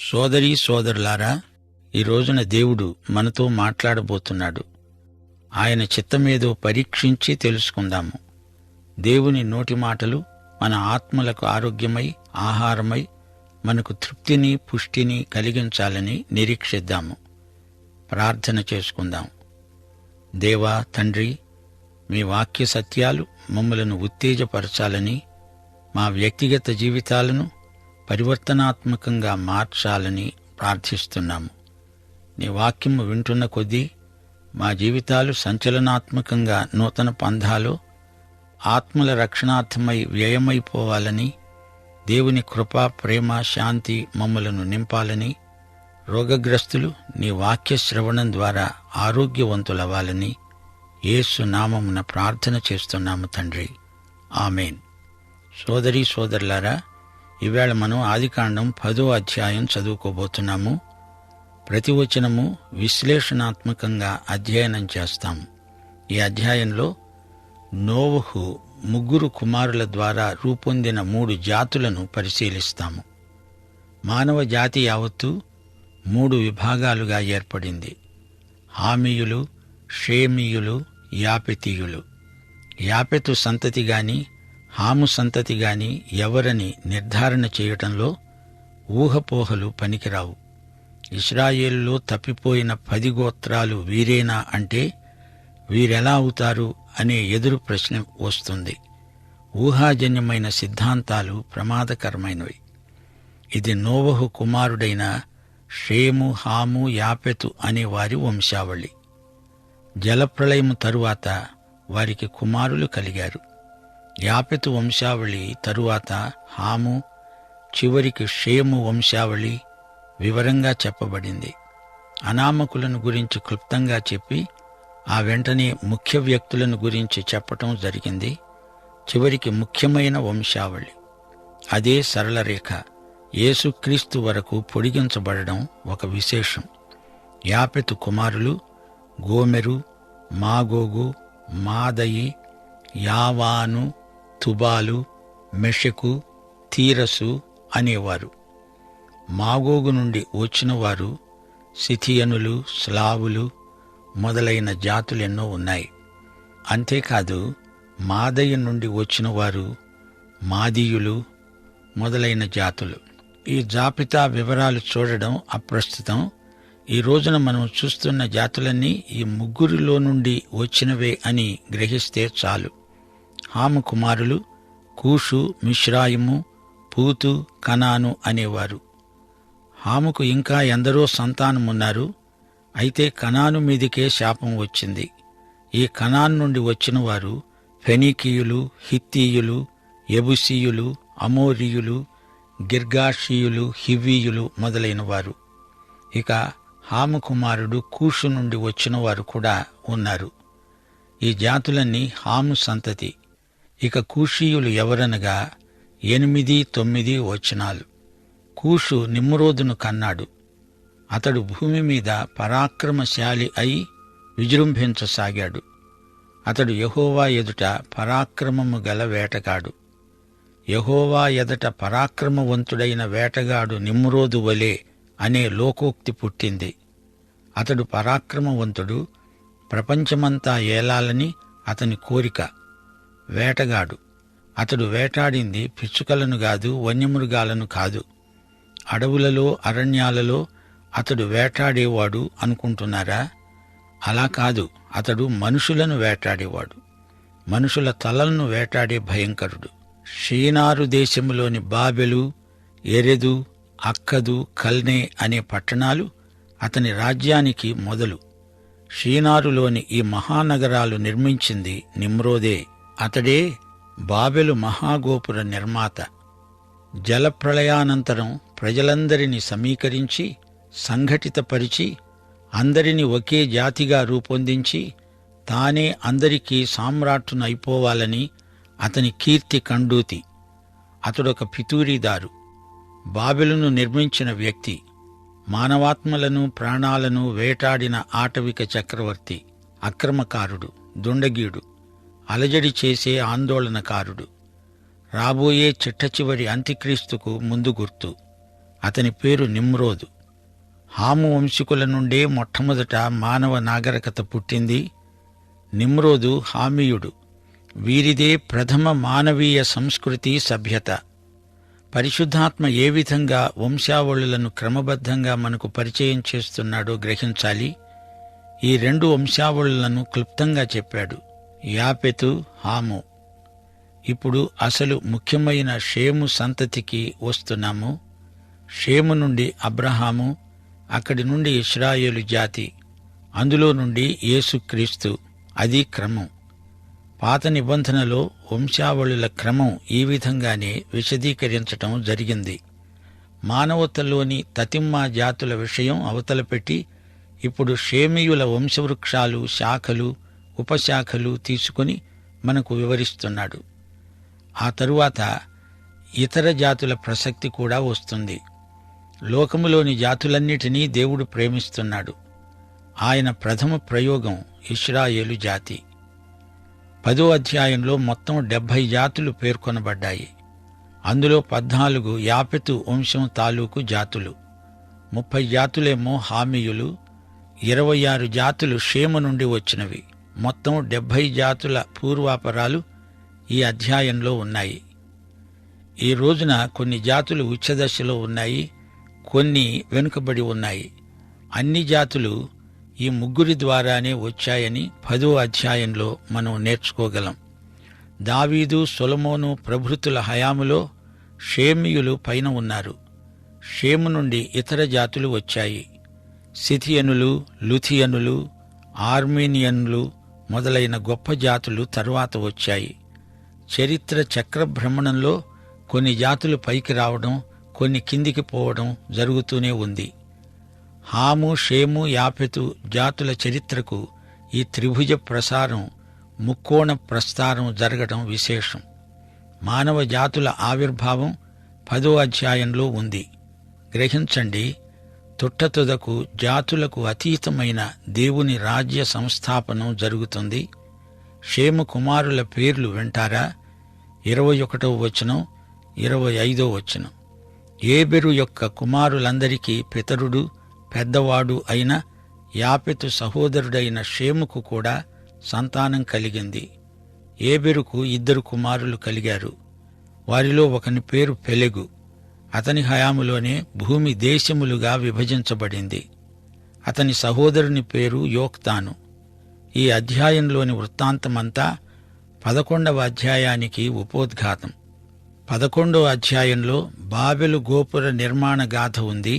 సోదరీ సోదరులారా, ఈ రోజున దేవుడు మనతో మాట్లాడబోతున్నాడు. ఆయన చిత్తమేదో పరీక్షించి తెలుసుకుందాము. దేవుని నోటి మాటలు మన ఆత్మలకు ఆరోగ్యమై, ఆహారమై, మనకు తృప్తిని, పుష్టిని కలిగించాలని నిరీక్షిద్దాము. ప్రార్థన చేసుకుందాం. దేవా, తండ్రి, మీ వాక్య సత్యాలు మమ్మలను ఉత్తేజపరచాలని, మా వ్యక్తిగత జీవితాలను పరివర్తనాత్మకంగా మార్చాలని ప్రార్థిస్తున్నాము. నీ వాక్యము వింటున్న కొద్దీ మా జీవితాలు సంచలనాత్మకంగా నూతన పంథాలో ఆత్మల రక్షణార్థమై వ్యయమైపోవాలని, దేవుని కృప, ప్రేమ, శాంతి మమ్మలను నింపాలని, రోగగ్రస్తులు నీ వాక్య శ్రవణం ద్వారా ఆరోగ్యవంతులవ్వాలని యేసు నామమున ప్రార్థన చేస్తున్నాము తండ్రి. ఆమేన్. సోదరీ సోదరులారా, ఈవేళ మనం ఆదికాండం 10వ అధ్యాయం చదువుకోబోతున్నాము. ప్రతి వచనము విశ్లేషణాత్మకంగా అధ్యయనం చేస్తాము. ఈ అధ్యాయంలో నోవహు 3 కుమారుల ద్వారా రూపొందిన 3 జాతులను పరిశీలిస్తాము. మానవ జాతి యావత్తూ 3 విభాగాలుగా ఏర్పడింది. హామీయులు, షేమీయులు, యాపెతీయులు. యాపెతు సంతతి గాని హాము సంతతి గాని ఎవరని నిర్ధారణ చేయటంలో ఊహపోహలు పనికిరావు. ఇశ్రాయేలులో తప్పిపోయిన 10 గోత్రాలు వీరేనా అంటే వీరెలా అవుతారు అనే ఎదురు ప్రశ్న వస్తుంది. ఊహాజన్యమైన సిద్ధాంతాలు ప్రమాదకరమైనవి. ఇది నోవహు కుమారుడైన షేము, హాము, యాపెతు అనే వారి వంశావళి. జలప్రళయము తరువాత వారికి కుమారులు కలిగారు. యాపెతు వంశావళి తరువాత హాము, చివరికి షేము వంశావళి వివరంగా చెప్పబడింది. అనామకులను గురించి క్లుప్తంగా చెప్పి ఆ వెంటనే ముఖ్య వ్యక్తులను గురించి చెప్పటం జరిగింది. చివరికి ముఖ్యమైన వంశావళి, అదే సరళరేఖ యేసుక్రీస్తు వరకు పొడిగించబడడం ఒక విశేషం. యాపెతు కుమారులు గోమెరు, మాగోగు, మాదయి, యావాను, తుబాలు, మెషెకు, తీరసు అనేవారు. మాగోగు నుండి వచ్చినవారు సిథియనులు, స్లావులు మొదలైన జాతులెన్నో ఉన్నాయి. అంతేకాదు మాదయ్య నుండి వచ్చినవారు మాదీయులు మొదలైన జాతులు. ఈ జాబితా వివరాలు చూడడం అప్రస్తుతం. ఈ రోజున మనం చూస్తున్న జాతులన్నీ ఈ 3 నుండి వచ్చినవే అని గ్రహిస్తే చాలు. హాము కుమారులు కూషు, మిశ్రాయిము, పూతు, కనాను అనేవారు. హాముకు ఇంకా ఎందరో సంతానమున్నారు. అయితే కనాను మీదికే శాపం వచ్చింది. ఈ కనాను నుండి వచ్చినవారు ఫెనీకీయులు, హిత్తీయులు, యెబూసీయులు, అమోరీయులు, గిర్గాషీయులు, హివ్వీయులు మొదలైనవారు. ఇక హాము కుమారుడు కూషు నుండి వచ్చినవారు కూడా ఉన్నారు. ఈ జాతులన్నీ హాము సంతతి. ఇక కూషీయులు ఎవరనగా 8, 9 వచనాలు. కూషు నిమ్రోదును కన్నాడు. అతడు భూమి మీద పరాక్రమశాలి అయి విజృంభించసాగాడు. అతడు యెహోవా ఎదుట పరాక్రమము గల వేటగాడు. యెహోవా ఎదుట పరాక్రమవంతుడైన వేటగాడు నిమ్రోదు వలె అనే లోకోక్తి పుట్టింది. అతడు పరాక్రమవంతుడు, ప్రపంచమంతా ఏలాలని అతని కోరిక. వేటగాడు. అతడు వేటాడింది పిచ్చుకలను కాదు, వన్యమృగాలను కాదు. అడవులలో, అరణ్యాలలో అతడు వేటాడేవాడు అనుకుంటున్నారా? అలా కాదు. అతడు మనుషులను వేటాడేవాడు. మనుషుల తలలను వేటాడే భయంకరుడు. షీనారు దేశములోని బాబెలు, ఎరెదు, అక్కదు, కల్నే అనే పట్టణాలు అతని రాజ్యానికి మొదలు. షీనారులోని ఈ మహానగరాలు నిర్మించింది నిమ్రోదే. అతడే బాబెలు మహాగోపుర నిర్మాత. జలప్రళయానంతరం ప్రజలందరినీ సమీకరించి సంఘటితపరిచి అందరినీ ఒకే జాతిగా రూపొందించి తానే అందరికీ సామ్రాట్టునైపోవాలని అతని కీర్తి కండూతి. అతడొక పితూరీదారు, బాబెలును నిర్మించిన వ్యక్తి, మానవాత్మలను ప్రాణాలను వేటాడిన ఆటవిక చక్రవర్తి, అక్రమకారుడు, దుండగీడు, అలజడి చేసే ఆందోళనకారుడు. రాబోయే చిట్టచివరి అంత్యక్రీస్తుకు ముందు గుర్తు. అతని పేరు నిమ్రోదు. హాము వంశీకుల నుండే మొట్టమొదట మానవ నాగరికత పుట్టింది. నిమ్రోదు హామీయుడు. వీరిదే ప్రథమ మానవీయ సంస్కృతి, సభ్యత. పరిశుద్ధాత్మ ఏ విధంగా వంశావళులను క్రమబద్ధంగా మనకు పరిచయం చేస్తున్నాడో గ్రహించాలి. ఈ 2 వంశావళులను క్లుప్తంగా చెప్పాడు: యాపెతు, హాము. ఇప్పుడు అసలు ముఖ్యమైన షేము సంతతికి వస్తున్నాము. షేము నుండి అబ్రహాము, అక్కడి నుండి ఇశ్రాయేలు జాతి, అందులో నుండి యేసుక్రీస్తు. అది క్రమం. పాత నిబంధనలో వంశావళుల క్రమం ఈ విధంగానే విశదీకరించటం జరిగింది. మానవతలోని తతిమ్మా జాతుల విషయం అవతలపెట్టి ఇప్పుడు షేమీయుల వంశవృక్షాలు, శాఖలు, ఉపశాఖలు తీసుకుని మనకు వివరిస్తున్నాడు. ఆ తరువాత ఇతర జాతుల ప్రసక్తి కూడా వస్తుంది. లోకములోని జాతులన్నిటినీ దేవుడు ప్రేమిస్తున్నాడు. ఆయన ప్రథమ ప్రయోగం ఇశ్రాయేలు జాతి. 10వ అధ్యాయంలో మొత్తం 70 జాతులు పేర్కొనబడ్డాయి. అందులో 14 యాపెతు వంశం తాలూకు జాతులు, 30 జాతులేమో హామీయులు, 26 జాతులు షేము నుండి వచ్చినవి. మొత్తం 70 జాతుల పూర్వాపరాలు ఈ అధ్యాయంలో ఉన్నాయి. ఈ రోజున కొన్ని జాతులు ఉచ్ఛదశలో ఉన్నాయి, కొన్ని వెనుకబడి ఉన్నాయి. అన్ని జాతులు ఈ ముగ్గురి ద్వారానే వచ్చాయని 10వ అధ్యాయంలో మనం నేర్చుకోగలం. దావీదు, సొలొమోను ప్రభృతుల హయాములో షేమీయులు పైన ఉన్నారు. షేము నుండి ఇతర జాతులు వచ్చాయి. సిథియనులు, లుథియనులు, ఆర్మేనియన్లు మొదలైన గొప్ప జాతులు తరువాత వచ్చాయి. చరిత్ర చక్రభ్రమణంలో కొన్ని జాతులు పైకి రావడం, కొన్ని కిందికి పోవడం జరుగుతూనే ఉంది. హాము, షేము, యాపెతు జాతుల చరిత్రకు ఈ త్రిభుజ ప్రసారం, ముక్కోణ ప్రస్తారం జరగడం విశేషం. మానవ జాతుల ఆవిర్భావం 10వ అధ్యాయంలో ఉంది. గ్రహించండి, తుట్టతుదకు జాతులకు అతీతమైన దేవుని రాజ్య సంస్థాపనం జరుగుతుంది. షేము కుమారుల పేర్లు వింటారా? 21వ వచనం, 25వ వచనం. ఏబెరు యొక్క కుమారులందరికీ పితరుడు, పెద్దవాడు అయిన యాపెతు సహోదరుడైన షేముకు కూడా సంతానం కలిగింది. ఏబెరుకు 2 కుమారులు కలిగారు. వారిలో ఒకని పేరు పెలెగు. అతని హయాములోనే భూమి దేశములుగా విభజించబడింది. అతని సహోదరుని పేరు యోక్తాను. ఈ అధ్యాయంలోని వృత్తాంతమంతా 11వ అధ్యాయానికి ఉపోద్ఘాతం. 11వ అధ్యాయంలో బాబెలు గోపుర నిర్మాణ గాథ ఉంది.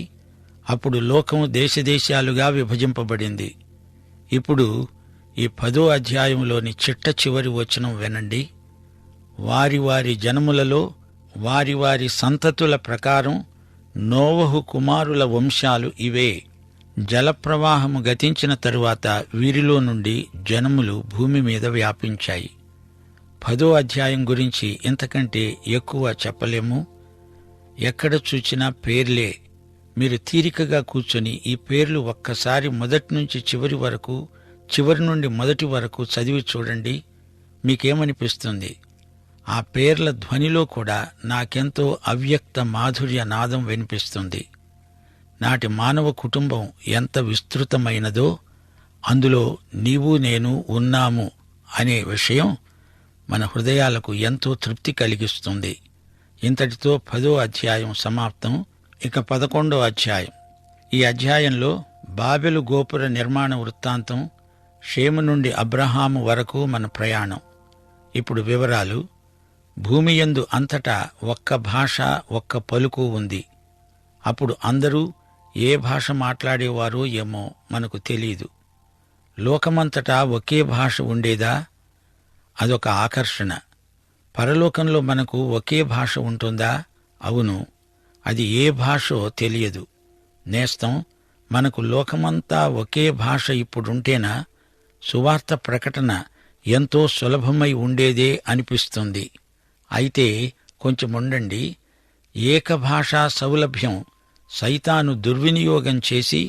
అప్పుడు లోకము దేశదేశాలుగా విభజింపబడింది. ఇప్పుడు ఈ 10వ అధ్యాయంలోని చిట్ట చివరి వచనం వినండి. వారి వారి జనములలో వారి వారి సంతతుల ప్రకారం నోవహు కుమారుల వంశాలు ఇవే. జలప్రవాహము గతించిన తరువాత వీరిలో నుండి జనములు భూమి మీద వ్యాపించాయి. 10వ అధ్యాయం గురించి ఇంతకంటే ఎక్కువ చెప్పలేము. ఎక్కడ చూచినా పేర్లే. మీరు తీరికగా కూర్చొని ఈ పేర్లు ఒక్కసారి మొదటి నుంచి చివరి వరకు, చివరి నుండి మొదటి వరకు చదివి చూడండి. మీకేమనిపిస్తుంది? ఆ పేర్ల ధ్వనిలో కూడా నాకెంతో అవ్యక్త మాధుర్య నాదం వినిపిస్తుంది. నాటి మానవ కుటుంబం ఎంత విస్తృతమైనదో, అందులో నీవు నేను ఉన్నాము అనే విషయం మన హృదయాలకు ఎంతో తృప్తి కలిగిస్తుంది. ఇంతటితో 10వ అధ్యాయం సమాప్తం. ఇక 11వ అధ్యాయం. ఈ అధ్యాయంలో బాబెలు గోపుర నిర్మాణ వృత్తాంతం, షేము నుండి అబ్రహాము వరకు మన ప్రయాణం. ఇప్పుడు వివరాలు. భూమియందు అంతటా ఒక్క భాష, ఒక్క పలుకు ఉంది. అప్పుడు అందరూ ఏ భాష మాట్లాడేవారో ఏమో మనకు తెలీదు. లోకమంతటా ఒకే భాష ఉండేదా? అదొక ఆకర్షణ. పరలోకంలో మనకు ఒకే భాష ఉంటుందా? అవును. అది ఏ భాషో తెలియదు. నేస్తం, మనకు లోకమంతా ఒకే భాష ఇప్పుడుంటేనా సువార్త ప్రకటన ఎంతో సులభమై ఉండేదే అనిపిస్తుంది. అయితే కొంచెముండండి. ఏకభాషా సౌలభ్యం సైతాను దుర్వినియోగం చేసి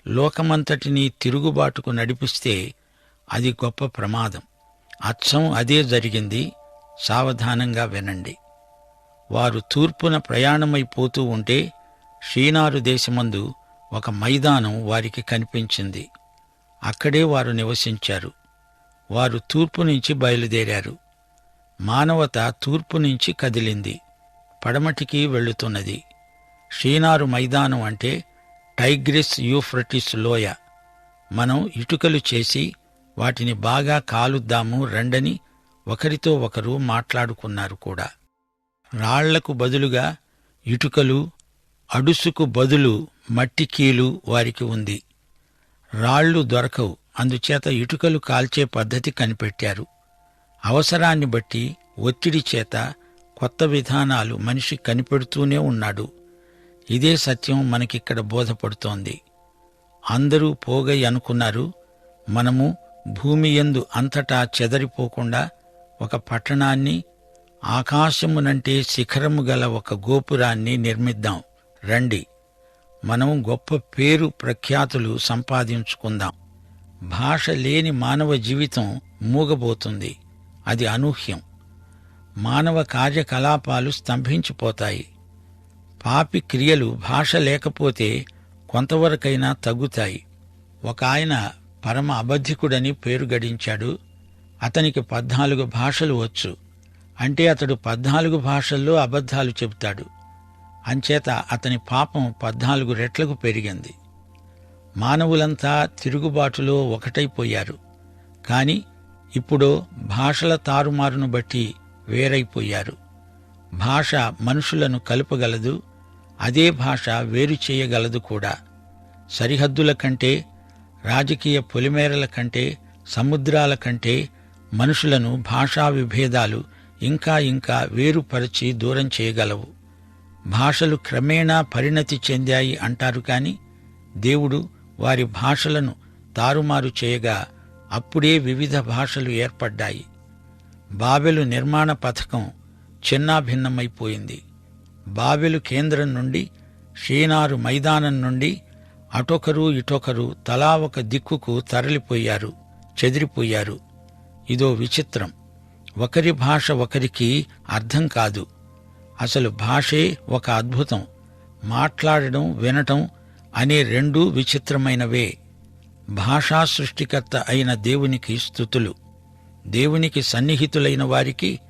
లోకమంతటినీ తిరుగుబాటుకు నడిపిస్తే అది గొప్ప ప్రమాదం. అచ్చం అదే జరిగింది. సావధానంగా వినండి. వారు తూర్పున ప్రయాణమైపోతూ ఉంటే షీనారు దేశమందు ఒక మైదానం వారికి కనిపించింది. అక్కడే వారు నివసించారు. వారు తూర్పు నుంచి బయలుదేరారు. మానవత తూర్పు నుంచి కదిలింది, పడమటికి వెళ్లుతున్నది. షీనారు మైదానం అంటే టైగ్రిస్ యూఫ్రటిస్ లోయ. మనం ఇటుకలు చేసి వాటిని బాగా కాలుద్దాము రండని ఒకరితో ఒకరు మాట్లాడుకున్నారు కూడా. రాళ్లకు బదులుగా ఇటుకలు, అడుసుకు బదులు మట్టి కీలు వారికి ఉంది. రాళ్లు దొరకవు, అందుచేత ఇటుకలు కాల్చే పద్ధతి కనిపెట్టారు. అవసరాన్ని బట్టి ఒత్తిడి చేత కొత్త విధానాలు మనిషి కనిపెడుతూనే ఉన్నాడు. ఇదే సత్యం మనకిక్కడ బోధపడుతోంది. అందరూ పోగై అనుకున్నారు, మనము భూమి యందు అంతటా చెదరిపోకుండా ఒక పట్టణాన్ని, ఆకాశమునంటే శిఖరము గల ఒక గోపురాన్ని నిర్మిద్దాం రండి. మనం గొప్ప పేరు ప్రఖ్యాతులు సంపాదించుకుందాం. భాష లేని మానవ జీవితం మూగబోతుంది. అది అనూహ్యం. మానవ కార్యకలాపాలు స్తంభించిపోతాయి. పాపి క్రియలు భాష లేకపోతే కొంతవరకైనా తగ్గుతాయి. ఒక ఆయన పరమ అబద్ధికుడని పేరు గడించాడు. అతనికి 14 భాషలు వచ్చు. అంటే అతడు 14 భాషల్లో అబద్ధాలు చెబుతాడు. అంచేత అతని పాపం 14 రెట్లకు పెరిగింది. మానవులంతా తిరుగుబాటులో ఒకటైపోయారు. కాని ఇప్పుడు భాషల తారుమారును బట్టి వేరైపోయారు. భాష మనుషులను కలుపగలదు, అదే భాష వేరు చేయగలదు కూడా. సరిహద్దుల కంటే, రాజకీయ పొలిమేరల కంటే, సముద్రాల కంటే మనుషులను భాషా విభేదాలు ఇంకా ఇంకా వేరుపరచి దూరం చేయగలవు. భాషలు క్రమేణా పరిణతి చెందాయి అంటారు కాని దేవుడు వారి భాషలను తారుమారు చేయగా అప్పుడే వివిధ భాషలు ఏర్పడ్డాయి. బాబెలు నిర్మాణ పథకం చిన్నాభిన్నమైపోయింది. బాబెలు కేంద్రం నుండి, షీనారు మైదానం నుండి అటొకరు ఇటొకరు తలా ఒక దిక్కుకు తరలిపోయారు, చెదిరిపోయారు. ఇదో విచిత్రం. ఒకరి భాష ఒకరికి అర్థం కాదు. అసలు భాషే ఒక అద్భుతం. మాట్లాడడం, వినటం అనే రెండూ విచిత్రమైనవే. భాషా సృష్టికర్త అయిన దేవునికి స్తుతులు. దేవునికి సన్నిహితులైన వారికి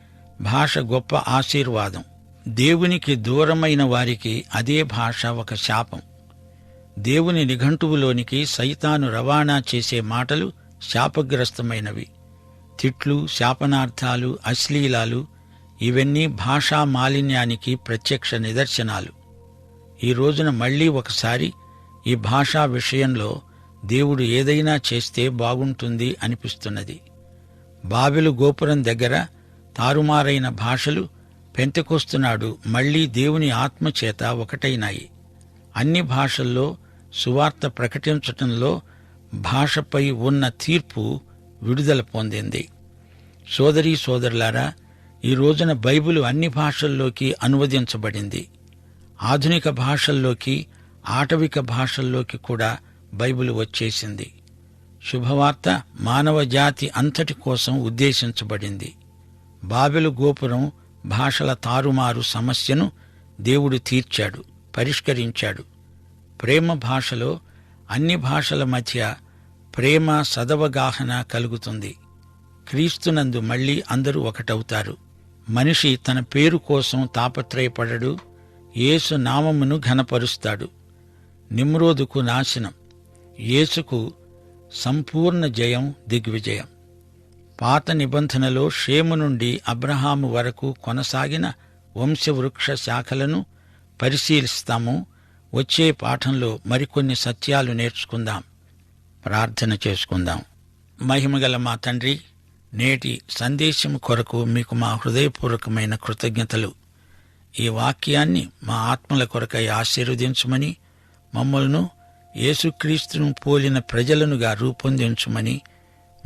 భాష గొప్ప ఆశీర్వాదం. దేవునికి దూరమైన వారికి అదే భాష ఒక శాపం. దేవుని నిఘంటువులోనికి సైతాను రవాణా చేసే మాటలు శాపగ్రస్తమైనవి. తిట్లు, శాపనార్థాలు, అశ్లీలాలు ఇవన్నీ భాషా మాలిన్యానికి ప్రత్యక్ష నిదర్శనాలు. ఈ రోజున మళ్లీ ఒకసారి ఈ భాషా విషయంలో దేవుడు ఏదైనా చేస్తే బాగుంటుంది అనిపిస్తున్నది. బాబెలు గోపురం దగ్గర తారుమారైన భాషలు పెంతెకొస్తునాడు మళ్లీ దేవుని ఆత్మచేత ఒకటైనాయి. అన్ని భాషల్లో సువార్త ప్రకటించటంలో భాషపై ఉన్న తీర్పు విడుదల పొందింది. సోదరీ సోదరులారా, ఈ రోజున బైబిలు అన్ని భాషల్లోకి అనువదించబడింది. ఆధునిక భాషల్లోకి, ఆటవిక భాషల్లోకి కూడా బైబిలు వచ్చేసింది. శుభవార్త మానవ జాతి అంతటి కోసం ఉద్దేశించబడింది. బాబెలు గోపురం భాషల తారుమారు సమస్యను దేవుడు తీర్చాడు, పరిష్కరించాడు. ప్రేమ భాషలో అన్ని భాషల మధ్య ప్రేమ సదవగాహన కలుగుతుంది. క్రీస్తునందు మళ్లీ అందరూ ఒకటవుతారు. మనిషి తన పేరు కోసం తాపత్రయపడడు, యేసు నామమును ఘనపరుస్తాడు. నిమ్రోదుకు నాశనం, యేసుకు సంపూర్ణ జయం, దిగ్విజయం. పాత నిబంధనలో షేము నుండి అబ్రహాము వరకు కొనసాగిన వంశవృక్ష శాఖలను పరిశీలిస్తాము. వచ్చే పాఠంలో మరికొన్ని సత్యాలు నేర్చుకుందాం. ప్రార్థన చేసుకుందాం. మహిమగల మా తండ్రి, నేటి సందేశం కొరకు మీకు మా హృదయపూర్వకమైన కృతజ్ఞతలు. ఈ వాక్యాన్ని మా ఆత్మల కొరకై ఆశీర్వదించుమని, మమ్మల్ని యేసుక్రీస్తును పోలిన ప్రజలనుగా రూపొందించుమని,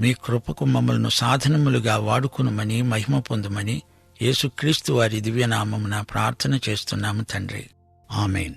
మీ కృపకు మమ్మల్ని సాధనములుగా వాడుకునుమని, మహిమ పొందుమని యేసుక్రీస్తు వారి దివ్యనామమున ప్రార్థన చేస్తున్నాము తండ్రి. ఆమేన్.